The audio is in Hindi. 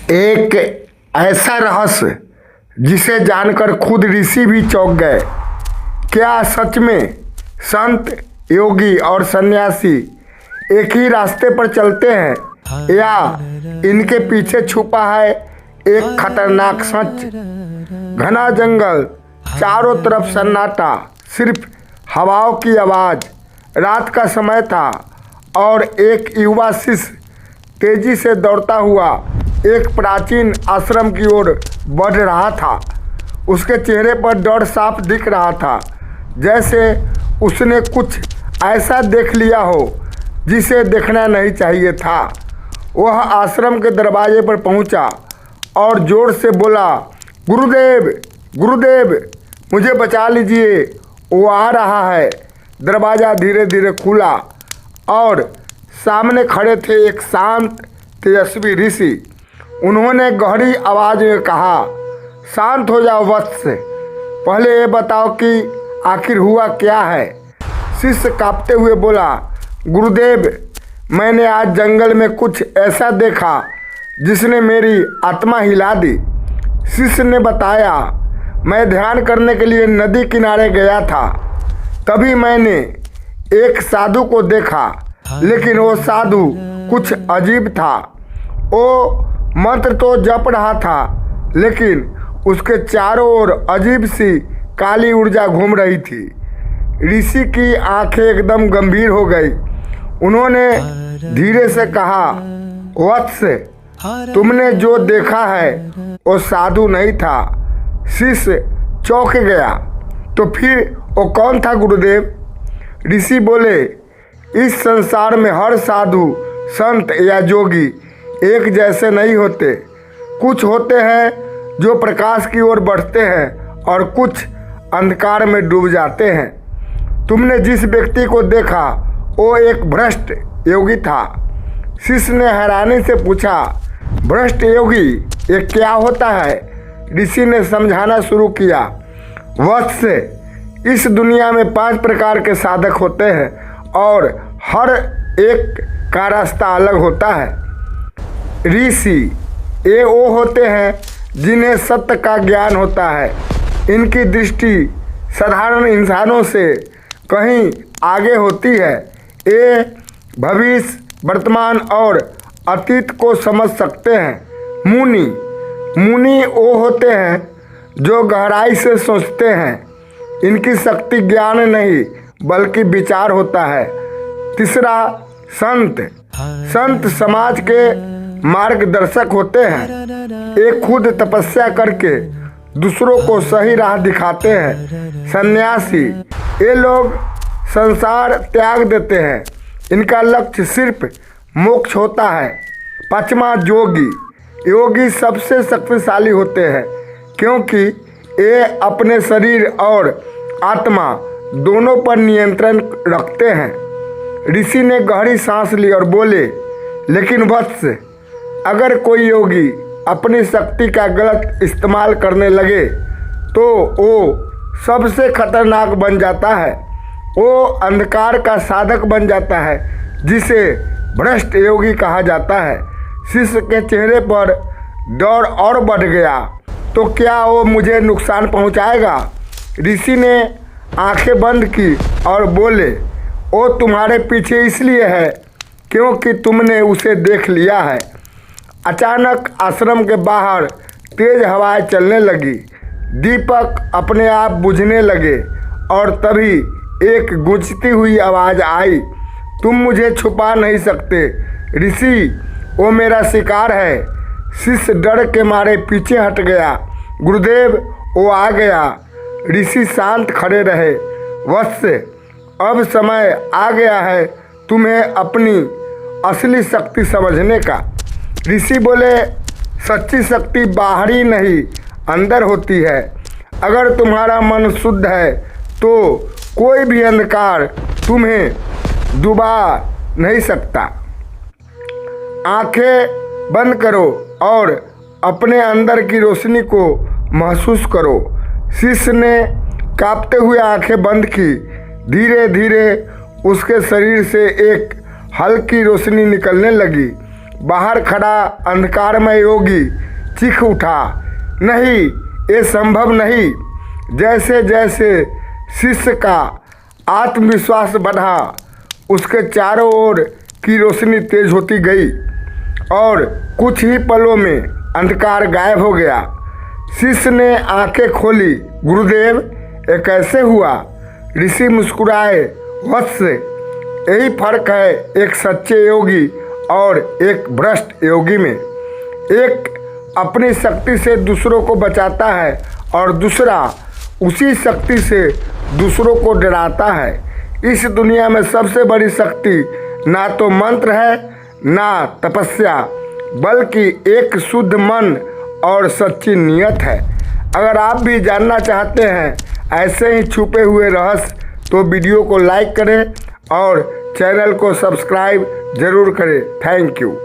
एक ऐसा रहस्य जिसे जानकर खुद ऋषि भी चौंक गए। क्या सच में संत, योगी और सन्यासी एक ही रास्ते पर चलते हैं, या इनके पीछे छुपा है एक खतरनाक सच? घना जंगल, चारों तरफ सन्नाटा, सिर्फ हवाओं की आवाज़। रात का समय था और एक युवा शिष्य तेजी से दौड़ता हुआ एक प्राचीन आश्रम की ओर बढ़ रहा था। उसके चेहरे पर डर साफ दिख रहा था, जैसे उसने कुछ ऐसा देख लिया हो जिसे देखना नहीं चाहिए था। वह आश्रम के दरवाजे पर पहुंचा और जोर से बोला, गुरुदेव, गुरुदेव, मुझे बचा लीजिए, वो आ रहा है। दरवाज़ा धीरे धीरे खुला और सामने खड़े थे एक शांत तेजस्वी ऋषि। उन्होंने गहरी आवाज़ में कहा, शांत हो जाओ वत्स, पहले ये बताओ कि आखिर हुआ क्या है। शिष्य कांपते हुए बोला, गुरुदेव, मैंने आज जंगल में कुछ ऐसा देखा जिसने मेरी आत्मा हिला दी। शिष्य ने बताया, मैं ध्यान करने के लिए नदी किनारे गया था। तभी मैंने एक साधु को देखा, लेकिन वो साधु कुछ अजीब था। वो मंत्र तो जप रहा था, लेकिन उसके चारों ओर अजीब सी काली ऊर्जा घूम रही थी। ऋषि की आंखें एकदम गंभीर हो गई। उन्होंने धीरे से कहा, वत्स, तुमने जो देखा है वो साधु नहीं था। शिष्य चौंक गया। तो फिर वो कौन था गुरुदेव? ऋषि बोले, इस संसार में हर साधु, संत या जोगी एक जैसे नहीं होते। कुछ होते हैं जो प्रकाश की ओर बढ़ते हैं और कुछ अंधकार में डूब जाते हैं। तुमने जिस व्यक्ति को देखा वो एक भ्रष्ट योगी था। शिष्य ने हैरानी से पूछा, भ्रष्ट योगी ये क्या होता है? ऋषि ने समझाना शुरू किया, वत्स, इस दुनिया में 5 प्रकार के साधक होते हैं और हर एक का रास्ता अलग होता है। ऋषि ये वो होते हैं जिन्हें सत्य का ज्ञान होता है। इनकी दृष्टि साधारण इंसानों से कहीं आगे होती है। ये भविष्य, वर्तमान और अतीत को समझ सकते हैं। मुनि वो होते हैं जो गहराई से सोचते हैं। इनकी शक्ति ज्ञान नहीं बल्कि विचार होता है। तीसरा, संत समाज के मार्गदर्शक होते हैं। ये खुद तपस्या करके दूसरों को सही राह दिखाते हैं। सन्यासी ये लोग संसार त्याग देते हैं। इनका लक्ष्य सिर्फ मोक्ष होता है। 5वां, योगी सबसे शक्तिशाली होते हैं, क्योंकि ये अपने शरीर और आत्मा दोनों पर नियंत्रण रखते हैं। ऋषि ने गहरी सांस ली और बोले, लेकिन वत्स, अगर कोई योगी अपनी शक्ति का गलत इस्तेमाल करने लगे तो वो सबसे खतरनाक बन जाता है। वो अंधकार का साधक बन जाता है, जिसे भ्रष्ट योगी कहा जाता है। शिष्य के चेहरे पर डर और बढ़ गया। तो क्या वो मुझे नुकसान पहुंचाएगा? ऋषि ने आंखें बंद की और बोले, वो तुम्हारे पीछे इसलिए है क्योंकि तुमने उसे देख लिया है। अचानक आश्रम के बाहर तेज हवाएं चलने लगी। दीपक अपने आप बुझने लगे और तभी एक गूंजती हुई आवाज़ आई, तुम मुझे छुपा नहीं सकते ऋषि, वो मेरा शिकार है। शिष्य डर के मारे पीछे हट गया। गुरुदेव, वो आ गया। ऋषि शांत खड़े रहे। वत्स, अब समय आ गया है तुम्हें अपनी असली शक्ति समझने का। ऋषि बोले, सच्ची शक्ति बाहरी नहीं अंदर होती है। अगर तुम्हारा मन शुद्ध है तो कोई भी अंधकार तुम्हें डुबा नहीं सकता। आंखें बंद करो और अपने अंदर की रोशनी को महसूस करो। शिष्य ने कांपते हुए आंखें बंद की। धीरे धीरे उसके शरीर से एक हल्की रोशनी निकलने लगी। बाहर खड़ा अंधकारमय योगी चीख उठा, नहीं, ये संभव नहीं। जैसे जैसे शिष्य का आत्मविश्वास बढ़ा, उसके चारों ओर की रोशनी तेज होती गई और कुछ ही पलों में अंधकार गायब हो गया। शिष्य ने आंखें खोली। गुरुदेव, ये कैसे हुआ? ऋषि मुस्कुराए, वत्स, यही फर्क है एक सच्चे योगी और एक भ्रष्ट योगी में। एक अपनी शक्ति से दूसरों को बचाता है और दूसरा उसी शक्ति से दूसरों को डराता है। इस दुनिया में सबसे बड़ी शक्ति ना तो मंत्र है ना तपस्या, बल्कि एक शुद्ध मन और सच्ची नीयत है। अगर आप भी जानना चाहते हैं ऐसे ही छुपे हुए रहस्य, तो वीडियो को लाइक करें और चैनल को सब्सक्राइब जरूर करें। Thank you.